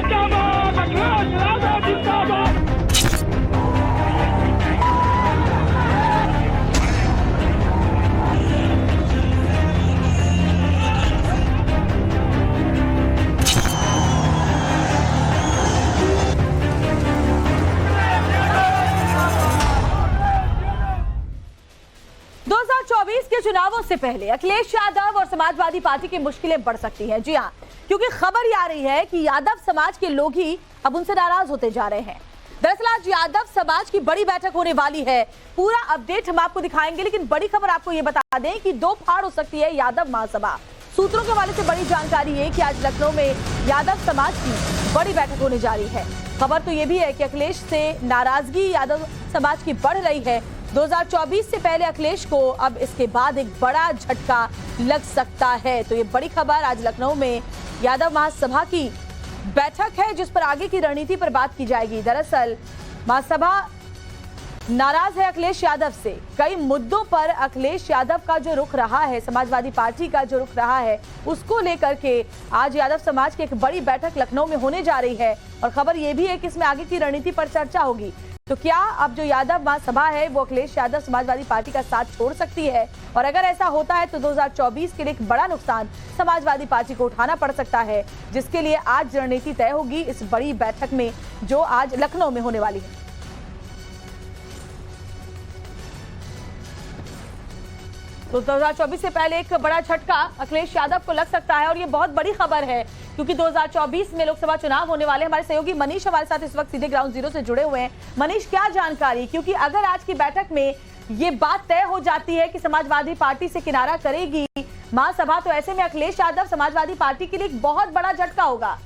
जिंदाबाद, अखिलेश यादव जिंदाबाद। 2024 के चुनावों से पहले अखिलेश यादव और समाजवादी पार्टी की मुश्किलें बढ़ सकती हैं। जी हाँ, क्योंकि खबर ये आ रही है कि यादव समाज के लोग ही अब उनसे नाराज होते जा रहे हैं। दरअसल आज यादव समाज की बड़ी बैठक होने वाली है। पूरा अपडेट हम आपको दिखाएंगे, लेकिन बड़ी खबर आपको ये बता दें कि 2 फाड़ हो सकती है यादव महासभा। सूत्रों के हवाले से बड़ी जानकारी है कि आज लखनऊ में यादव समाज की बड़ी बैठक होने जा रही है। खबर तो ये भी है कि अखिलेश से नाराजगी यादव समाज की बढ़ रही है। 2024 से पहले अखिलेश को अब इसके बाद एक बड़ा झटका लग सकता है। तो ये बड़ी खबर, आज लखनऊ में यादव महासभा की बैठक है जिस पर आगे की रणनीति पर बात की जाएगी। दरअसल महासभा नाराज है अखिलेश यादव से। कई मुद्दों पर अखिलेश यादव का जो रुख रहा है, समाजवादी पार्टी का जो रुख रहा है, उसको लेकर के आज यादव समाज की एक बड़ी बैठक लखनऊ में होने जा रही है। और खबर यह भी है कि इसमें आगे की रणनीति पर चर्चा होगी। तो क्या अब जो यादव महासभा है वो अखिलेश यादव समाजवादी पार्टी का साथ छोड़ सकती है? और अगर ऐसा होता है तो 2024 के लिए एक बड़ा नुकसान समाजवादी पार्टी को उठाना पड़ सकता है, जिसके लिए आज रणनीति तय होगी इस बड़ी बैठक में जो आज लखनऊ में होने वाली है। तो 2024 से पहले एक बड़ा झटका अखिलेश यादव को लग सकता है और ये बहुत बड़ी खबर है, क्योंकि 2024 में लोकसभा चुनाव होने वाले। हमारे सहयोगी मनीष हमारे साथ इस वक्त सीधे ग्राउंड जीरो से जुड़े हुए हैं। मनीष, क्या जानकारी? क्योंकि अगर आज की बैठक में ये बात तय हो जाती है कि समाजवादी पार्टी से किनारा करेगी महासभा, तो ऐसे में अखिलेश यादव समाजवादी पार्टी के लिए एक बहुत बड़ा झटका होगा।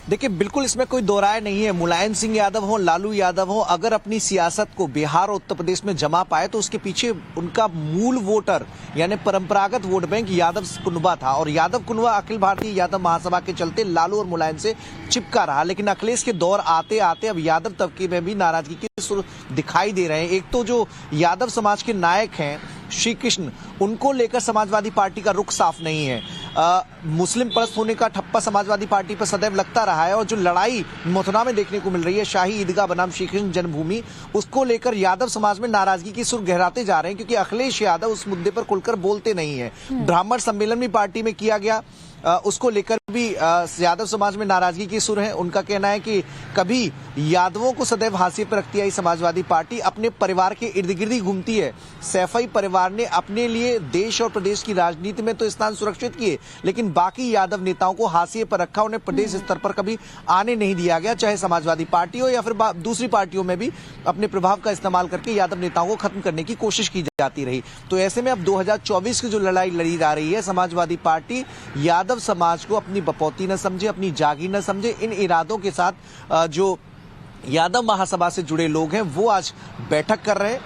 देखिए, बिल्कुल इसमें कोई दो राय नहीं है। मुलायम सिंह यादव हो, लालू यादव हो, अगर अपनी सियासत को बिहार और उत्तर प्रदेश में जमा पाए तो उसके पीछे उनका मूल वोटर यानी परंपरागत वोट बैंक यादव कुनबा था। और यादव कुनबा अखिल भारतीय यादव महासभा के चलते लालू और मुलायम से चिपका रहा। लेकिन अखिलेश के दौर आते आते अब यादव तबके में भी नाराजगी के सुर दिखाई दे रहे हैं। एक तो जो यादव समाज के नायक हैं श्री कृष्ण, उनको लेकर समाजवादी पार्टी का रुख साफ नहीं है। मुस्लिम परस्त होने का ठप्पा समाजवादी पार्टी पर सदैव लगता रहा है। और जो लड़ाई मथुरा में देखने को मिल रही है, शाही ईदगाह बनाम श्री कृष्ण जन्मभूमि, उसको लेकर यादव समाज में नाराजगी की सुर गहराते जा रहे हैं, क्योंकि अखिलेश यादव उस मुद्दे पर खुलकर बोलते नहीं है। ब्राह्मण सम्मेलन भी पार्टी में किया गया, उसको लेकर भी यादव समाज में नाराजगी की सुर है। उनका कहना है कि कभी यादवों को सदैव हाशिए पर रखती आई समाजवादी पार्टी, अपने परिवार के इर्द गिर्द ही घूमती है। सैफई परिवार ने अपने लिए देश और प्रदेश की राजनीति में तो स्थान सुरक्षित किए, लेकिन बाकी यादव नेताओं को हाशिए पर रखा, उन्हें प्रदेश स्तर पर कभी आने नहीं दिया गया। चाहे समाजवादी पार्टी हो या फिर दूसरी पार्टियों में भी अपने प्रभाव का इस्तेमाल करके यादव नेताओं को खत्म करने की कोशिश की जाती रही। तो ऐसे में अब 2024 की जो लड़ाई लड़ी जा रही है, समाजवादी पार्टी यादव समाज को अपनी बपौती न समझे, अपनी जागीर न समझे। इन इरादों के साथ जो यादव महासभा से जुड़े लोग हैं वो आज बैठक कर रहे हैं।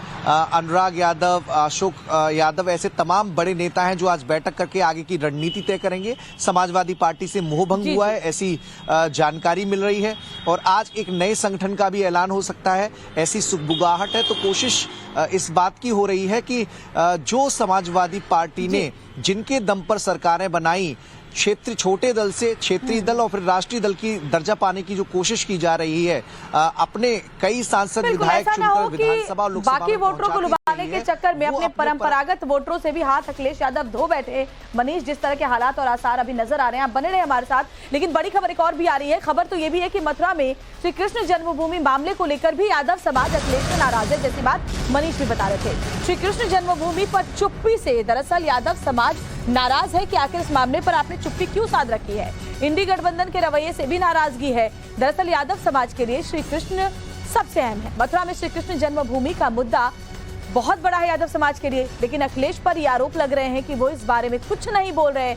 अनुराग यादव, अशोक यादव, ऐसे तमाम बड़े नेता हैं जो आज बैठक करके आगे की रणनीति तय करेंगे। समाजवादी पार्टी से मोहभंग हुआ है, ऐसी जानकारी मिल रही है। और आज एक नए संगठन का भी ऐलान हो सकता है, ऐसी सुगबुगाहट है। तो कोशिश इस बात की हो रही है कि जो समाजवादी पार्टी ने जिनके दम पर सरकारें बनाई, क्षेत्रीय छोटे दल से क्षेत्रीय दल और फिर राष्ट्रीय दल की दर्जा पाने की जो कोशिश की जा रही है, अपने कई सांसद विधायक चुनकर विधानसभा और लोकसभा बाकी वोटरों को लुभाने के चक्कर में अपने परंपरागत वोटरों से भी हाथ अखिलेश यादव धो बैठे। मनीष, जिस तरह के हालात और आसार अभी नजर आ रहे हैं, आप बने रहे हमारे साथ। लेकिन बड़ी खबर एक और भी आ रही है। खबर तो ये भी है कि मथुरा में श्री कृष्ण जन्मभूमि मामले को लेकर भी यादव समाज अखिलेश से नाराज है, जैसी बात मनीष भी बता रहे थे। श्री कृष्ण जन्मभूमि पर चुप्पी से दरअसल यादव समाज नाराज है कि आखिर इस मामले पर आपने चुप्पी क्यों साध रखी है। इंडी गठबंधन के रवैये से भी नाराजगी है। दरअसल यादव समाज के लिए श्री कृष्ण सबसे अहम है। मथुरा में श्री कृष्ण जन्मभूमि का मुद्दा बहुत बड़ा है यादव समाज के लिए, लेकिन अखिलेश पर ये आरोप लग रहे हैं कि वो इस बारे में कुछ नहीं बोल रहे,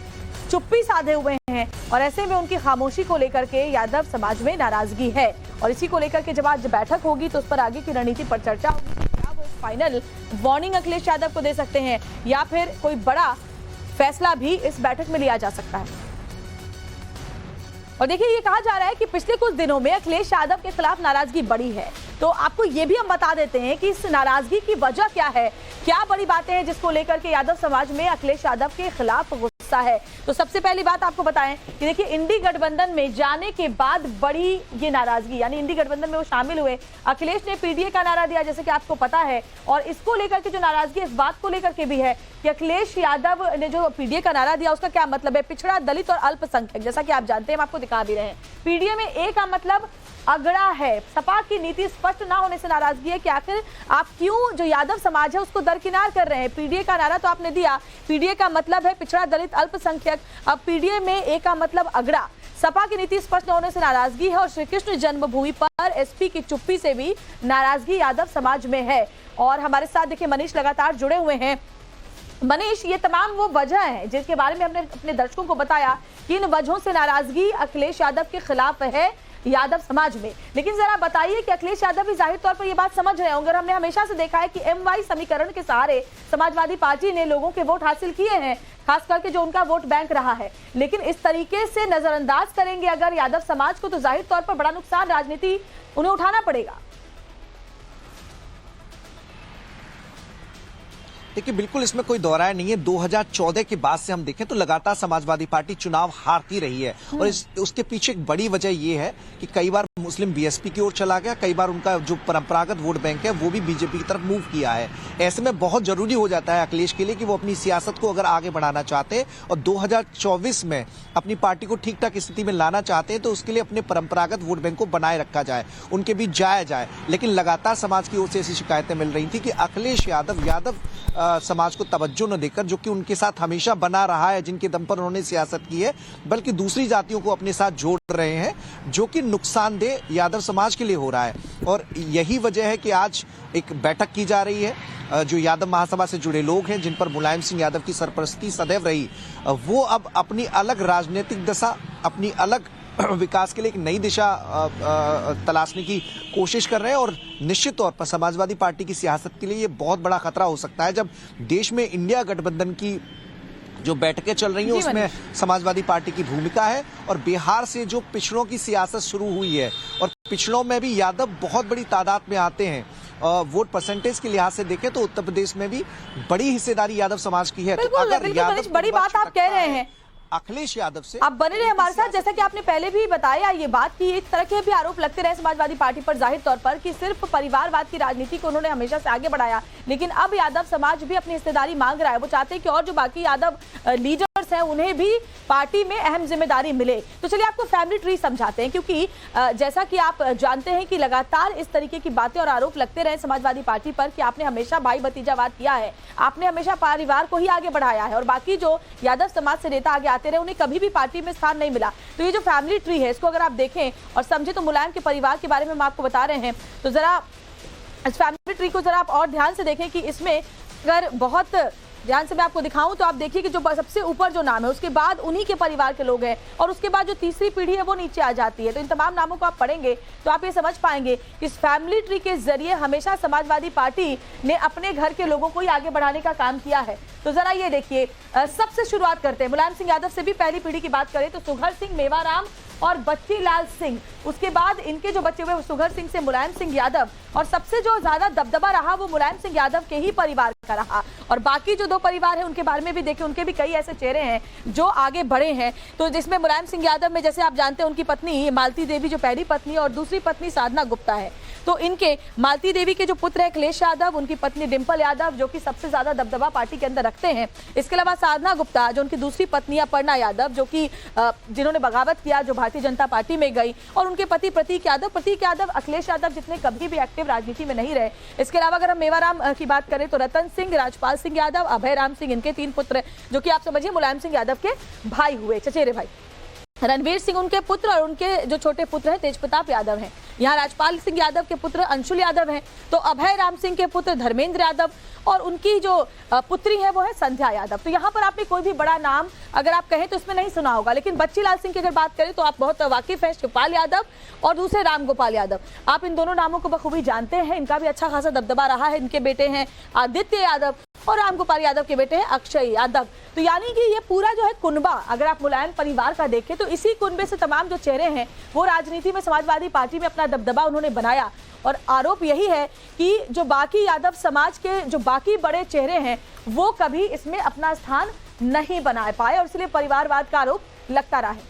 चुप्पी साधे हुए हैं। और ऐसे में उनकी खामोशी को लेकर के यादव समाज में नाराजगी है। और इसी को लेकर के जब आज बैठक होगी तो उस पर आगे की रणनीति पर चर्चा होगी। क्या वो फाइनल वार्निंग अखिलेश यादव को दे सकते हैं या फिर कोई बड़ा फैसला भी इस बैठक में लिया जा सकता है। और देखिए, ये कहा जा रहा है कि पिछले कुछ दिनों में अखिलेश यादव के खिलाफ नाराजगी बढ़ी है। तो आपको ये भी हम बता देते हैं कि इस नाराजगी की वजह क्या है, क्या बड़ी बातें हैं जिसको लेकर के यादव समाज में अखिलेश यादव के खिलाफ गुस्सा है। तो सबसे पहली बात आपको बताएं कि देखिए, इंडी गठबंधन में जाने के बाद बड़ी ये नाराजगी, यानी इंडी गठबंधन में वो शामिल हुए, अखिलेश ने पीडीए का नारा दिया जैसे कि आपको पता है, और इसको लेकर के जो नाराजगी इस बात को लेकर के भी है कि अखिलेश यादव ने जो पीडीए का नारा दिया उसका क्या मतलब है, पिछड़ा, दलित और अल्पसंख्यक, जैसा कि आप जानते हैं, हम आपको दिखा भी रहे हैं। पीडीए में ए का मतलब अगड़ा है। सपा की नीति स्पष्ट ना होने से नाराजगी है कि आखिर आप क्यों जो यादव समाज है उसको दरकिनार कर रहे हैं। पीडीए का नारा तो आपने दिया, पीडीए का मतलब है पिछड़ा, दलित, अल्पसंख्यक, अब पीडीए में ए का मतलब अगड़ा। सपा की नीति स्पष्ट न होने से नाराजगी है और श्री कृष्ण जन्मभूमि पर एसपी की चुप्पी से भी नाराजगी यादव समाज में है। और हमारे साथ देखिए मनीष लगातार जुड़े हुए हैं। मनीष, ये तमाम वो वजह है जिसके बारे में हमने अपने दर्शकों को बताया कि इन वजहों से नाराजगी अखिलेश यादव के खिलाफ है यादव समाज में। लेकिन जरा बताइए कि अखिलेश यादव भी जाहिर तौर पर ये बात समझ रहे होंगे। हमने हमेशा से देखा है कि एमवाई समीकरण के सहारे समाजवादी पार्टी ने लोगों के वोट हासिल किए हैं, खास करके जो उनका वोट बैंक रहा है। लेकिन इस तरीके से नजरअंदाज करेंगे अगर यादव समाज को, तो जाहिर तौर पर बड़ा नुकसान राजनीति उन्हें उठाना पड़ेगा। देखिए, बिल्कुल इसमें कोई दो राय नहीं है। 2014 के बाद से हम देखें तो लगातार समाजवादी पार्टी चुनाव हारती रही है और उसके पीछे एक बड़ी वजह यह है कि कई बार मुस्लिम बीएसपी की ओर चला गया, कई बार उनका जो परंपरागत वोट बैंक है वो भी बीजेपी की तरफ मूव किया है। ऐसे में बहुत जरूरी हो जाता है अखिलेश के लिए कि वो अपनी सियासत को अगर आगे बढ़ाना चाहते हैं और 2024 में अपनी पार्टी को ठीक ठाक स्थिति में लाना चाहते हैं तो उसके लिए अपने परंपरागत वोट बैंक को बनाए रखा जाए, उनके बीच जाया जाए। लेकिन लगातार समाज की ओर से ऐसी शिकायतें मिल रही थी कि अखिलेश यादव समाज को तवज्जो न देकर, जो कि उनके साथ हमेशा बना रहा है, जिनके दम पर उन्होंने सियासत की है, बल्कि दूसरी जातियों को अपने साथ जोड़ रहे हैं, जो कि नुकसानदेह यादव समाज के लिए हो रहा है। और यही वजह है कि आज एक बैठक की जा रही है। जो यादव महासभा से जुड़े लोग हैं, जिन पर मुलायम सिंह यादव की सरपरस्ती सदैव रही, वो अब अपनी अलग राजनीतिक दशा, अपनी अलग विकास के लिए एक नई दिशा तलाशने की कोशिश कर रहे हैं। और निश्चित तौर पर समाजवादी पार्टी की सियासत के लिए ये बहुत बड़ा खतरा हो सकता है जब देश में इंडिया गठबंधन की जो बैठकें चल रही हैं उसमें समाजवादी पार्टी की भूमिका है। और बिहार से जो पिछड़ों की सियासत शुरू हुई है और पिछड़ों में भी यादव बहुत बड़ी तादाद में आते हैं, वोट परसेंटेज के लिहाज से देखें तो उत्तर प्रदेश में भी बड़ी हिस्सेदारी यादव समाज की है। तो अगर यादव, बड़ी बात आप कह रहे हैं, अखिलेश यादव से आप बने रहे हमारे साथ। जैसा कि आपने पहले भी बताया ये बात कि एक तरह के भी आरोप लगते रहे समाजवादी पार्टी पर जाहिर तौर पर कि सिर्फ परिवारवाद की राजनीति को उन्होंने हमेशा से आगे बढ़ाया, लेकिन अब यादव समाज भी अपनी हिस्सेदारी मांग रहा है। वो चाहते हैं कि और जो बाकी यादव लीडर्स हैं उन्हें भी पार्टी में अहम जिम्मेदारी मिले। तो चलिए आपको फैमिली ट्री समझाते हैं, क्योंकि जैसा कि आप जानते हैं कि लगातार इस तरीके की बातें और आरोप लगते रहे समाजवादी पार्टी पर कि आपने हमेशा भाई भतीजावाद किया है, आपने हमेशा परिवार को ही आगे बढ़ाया है और बाकी जो यादव समाज से नेता आगे आते रहे उन्हें कभी भी पार्टी में स्थान नहीं मिला। तो ये जो फैमिली ट्री है इसको अगर आप देखें और समझे तो मुलायम के परिवार के बारे में हम आपको बता रहे हैं। तो जरा इस फैमिली ट्री को जरा आप और ध्यान से देखें कि इसमें अगर बहुत ध्यान से मैं आपको दिखाऊं तो आप देखिए कि जो सबसे ऊपर जो नाम है उसके बाद उन्हीं के परिवार के लोग हैं और उसके बाद जो तीसरी पीढ़ी है वो नीचे आ जाती है। तो इन तमाम नामों को आप पढ़ेंगे तो आप ये समझ पाएंगे कि इस फैमिली ट्री के जरिए हमेशा समाजवादी पार्टी ने अपने घर के लोगों को ही आगे बढ़ाने का काम किया है। तो जरा ये देखिए, सबसे शुरुआत करते हैं मुलायम सिंह यादव से भी। पहली पीढ़ी की बात करें तो सुघर सिंह, मेवाराम और बच्ची लाल सिंह, उसके बाद इनके जो बच्चे हुए सुघर सिंह से मुलायम सिंह यादव, और सबसे जो ज्यादा दबदबा रहा वो मुलायम सिंह यादव के ही परिवार का रहा। और बाकी जो दो परिवार है उनके बारे में भी देखिए, उनके भी कई ऐसे चेहरे हैं जो आगे बढ़े हैं। तो जिसमें मुलायम सिंह यादव में जैसे आप जानते हैं उनकी पत्नी मालती देवी जो पहली पत्नी और दूसरी पत्नी साधना गुप्ता है। तो इनके मालती देवी के जो पुत्र है अखिलेश यादव, उनकी पत्नी डिंपल यादव जो कि सबसे ज्यादा दबदबा पार्टी के अंदर रखते हैं। इसके अलावा साधना गुप्ता जो उनकी दूसरी पत्नी अपर्णा यादव जो कि जिन्होंने बगावत किया, जो भारतीय जनता पार्टी में गई, और उनके पति प्रतीक यादव अखिलेश यादव जितने कभी भी एक्टिव राजनीति में नहीं रहे। इसके अलावा अगर हम मेवाराम की बात करें तो रतन सिंह, राजपाल सिंह यादव, अभय राम सिंह, इनके 3 पुत्र जो कि आप समझिए मुलायम सिंह यादव के भाई हुए, चचेरे भाई। रणवीर सिंह उनके पुत्र और उनके जो छोटे पुत्र हैं तेजप्रताप यादव हैं। यहाँ राजपाल सिंह यादव के पुत्र अंशुल यादव हैं। तो अभय राम सिंह के पुत्र धर्मेंद्र यादव और उनकी जो पुत्री है वो है संध्या यादव। तो यहाँ पर आपने कोई भी बड़ा नाम अगर आप कहें तो इसमें नहीं सुना होगा, लेकिन बच्ची लाल सिंह की अगर बात करें तो आप बहुत वाकिफ हैं, शिवपाल यादव और दूसरे राम गोपाल यादव। आप इन दोनों नामों को बखूबी जानते हैं, इनका भी अच्छा खासा दबदबा रहा है। इनके बेटे हैं आदित्य यादव और रामगोपाल यादव के बेटे हैं अक्षय यादव। तो यानी कि ये पूरा जो है कुनबा, अगर आप मुलायम परिवार का देखें तो इसी कुनबे से तमाम जो चेहरे हैं वो राजनीति में, समाजवादी पार्टी में अपना दबदबा उन्होंने बनाया। और आरोप यही है कि जो बाकी यादव समाज के जो बाकी बड़े चेहरे हैं वो कभी इसमें अपना स्थान नहीं बना पाए और इसलिए परिवारवाद का आरोप लगता रहा है।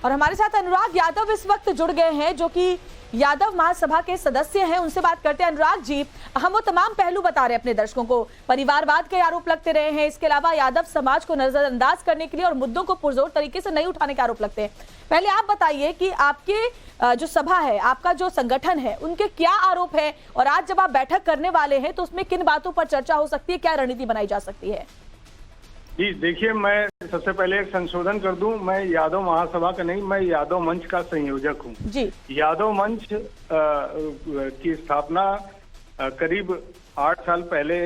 और हमारे साथ अनुराग यादव इस वक्त जुड़ गए हैं जो कि यादव महासभा के सदस्य हैं, उनसे बात करते हैं। अनुराग जी, हम वो तमाम पहलू बता रहे हैं अपने दर्शकों को, परिवारवाद के आरोप लगते रहे हैं, इसके अलावा यादव समाज को नजरअंदाज करने के लिए और मुद्दों को पुरजोर तरीके से नहीं उठाने के आरोप लगते हैं। पहले आप बताइए कि आपके जो सभा है, आपका जो संगठन है, उनके क्या आरोप है और आज जब आप बैठक करने वाले हैं तो उसमें किन बातों पर चर्चा हो सकती है, क्या रणनीति बनाई जा सकती है? जी देखिए, मैं सबसे पहले एक संशोधन कर दूं, मैं यादव महासभा का नहीं, मैं यादव मंच का संयोजक हूं। जी, यादव मंच की स्थापना करीब 8 साल पहले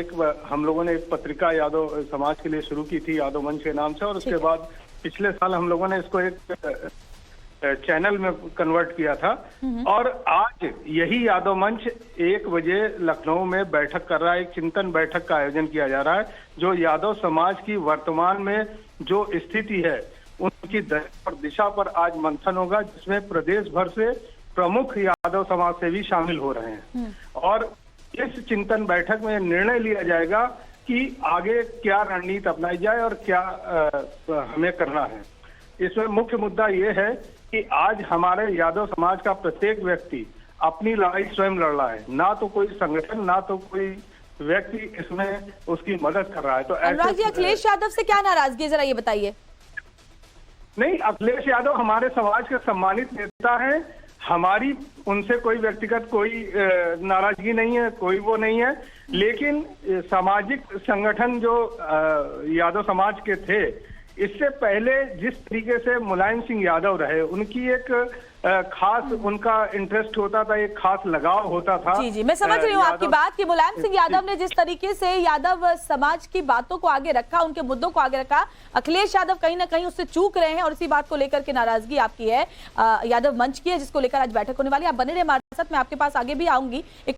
हम लोगों ने एक पत्रिका यादव समाज के लिए शुरू की थी, यादव मंच के नाम से, और उसके बाद पिछले साल हम लोगों ने इसको एक चैनल में कन्वर्ट किया था। और आज यही यादव मंच 1 बजे लखनऊ में बैठक कर रहा है, एक चिंतन बैठक का आयोजन किया जा रहा है, जो यादव समाज की वर्तमान में जो स्थिति है उनकी दिशा पर आज मंथन होगा, जिसमें प्रदेश भर से प्रमुख यादव समाज से भी शामिल हो रहे हैं। और इस चिंतन बैठक में निर्णय लिया जाएगा कि आगे क्या रणनीति अपनाई जाए और क्या हमें करना है। इसमें मुख्य मुद्दा ये है कि आज हमारे यादव समाज का प्रत्येक व्यक्ति अपनी लड़ाई स्वयं लड़ रहा है, ना तो कोई संगठन ना तो कोई व्यक्ति इसमें उसकी मदद कर रहा है। तो अनुराग जी, अखिलेश यादव से क्या नाराजगी, जरा ये बताइए। नहीं, अखिलेश यादव हमारे समाज के सम्मानित नेता हैं, हमारी उनसे कोई व्यक्तिगत कोई नाराजगी नहीं है, कोई वो नहीं है। लेकिन सामाजिक संगठन जो यादव समाज के थे, इससे पहले जिस तरीके से मुलायम सिंह यादव रहे, उनकी एक खास उनका इंटरेस्ट होता था, एक खास लगाव होता था। जी जी, मैं समझ रही हूँ आपकी बात कि मुलायम सिंह यादव ने जिस तरीके से यादव समाज की बातों को आगे रखा, उनके मुद्दों को आगे रखा, अखिलेश यादव कहीं ना कहीं उससे चूक रहे हैं और इसी बात को लेकर के नाराजगी आपकी है, यादव मंच की है, जिसको लेकर आज बैठक होने वाली है। आप बने रहे हमारे साथ, मैं आपके पास आगे भी आऊंगी। एक